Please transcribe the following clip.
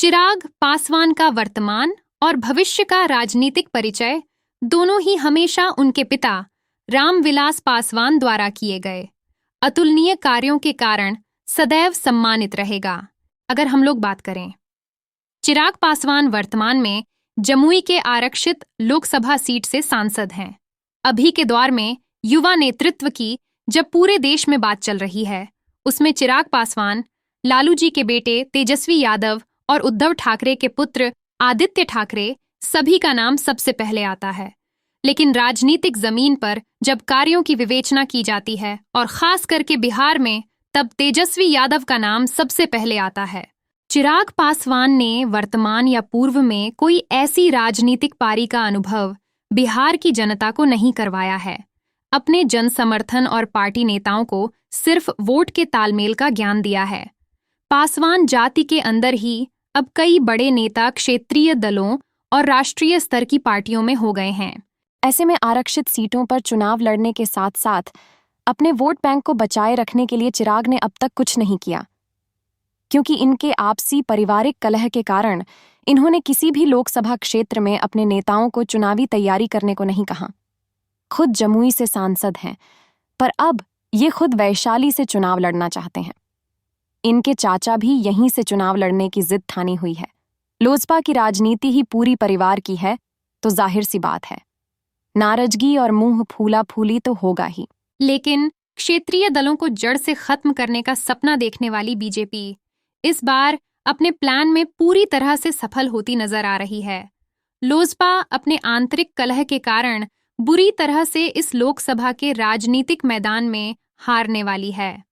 चिराग पासवान का वर्तमान और भविष्य का राजनीतिक परिचय दोनों ही हमेशा उनके पिता रामविलास पासवान द्वारा किए गए अतुलनीय कार्यों के कारण सदैव सम्मानित रहेगा। अगर हम लोग बात करें, चिराग पासवान वर्तमान में जमुई के आरक्षित लोकसभा सीट से सांसद हैं। अभी के दौर में युवा नेतृत्व की जब पूरे देश में बात चल रही है, उसमें चिराग पासवान, लालू जी के बेटे तेजस्वी यादव और उद्धव ठाकरे के पुत्र आदित्य ठाकरे सभी का नाम सबसे पहले आता है। लेकिन राजनीतिक जमीन पर जब कार्यों की विवेचना की जाती है और खास करके बिहार में, तब तेजस्वी यादव का नाम सबसे पहले आता है। चिराग पासवान ने वर्तमान या पूर्व में कोई ऐसी राजनीतिक पारी का अनुभव बिहार की जनता को नहीं करवाया है। अपने जन समर्थन और पार्टी नेताओं को सिर्फ वोट के तालमेल का ज्ञान दिया है। पासवान जाति के अंदर ही अब कई बड़े नेता क्षेत्रीय दलों और राष्ट्रीय स्तर की पार्टियों में हो गए हैं। ऐसे में आरक्षित सीटों पर चुनाव लड़ने के साथ साथ अपने वोट बैंक को बचाए रखने के लिए चिराग ने अब तक कुछ नहीं किया, क्योंकि इनके आपसी पारिवारिक कलह के कारण इन्होंने किसी भी लोकसभा क्षेत्र में अपने नेताओं को चुनावी तैयारी करने को नहीं कहा। खुद जमुई से सांसद हैं, पर अब ये खुद वैशाली से चुनाव लड़ना चाहते हैं। इनके चाचा भी यहीं से चुनाव लड़ने की जिद ठानी हुई है। लोजपा की राजनीति ही पूरी परिवार की है, तो जाहिर सी बात है, नाराजगी और मुंह फूला फूली तो होगा ही। लेकिन क्षेत्रीय दलों को जड़ से खत्म करने का सपना देखने वाली बीजेपी इस बार अपने प्लान में पूरी तरह से सफल होती नजर आ रही है। लोजपा अपने आंतरिक कलह के कारण बुरी तरह से इस लोकसभा के राजनीतिक मैदान में हारने वाली है।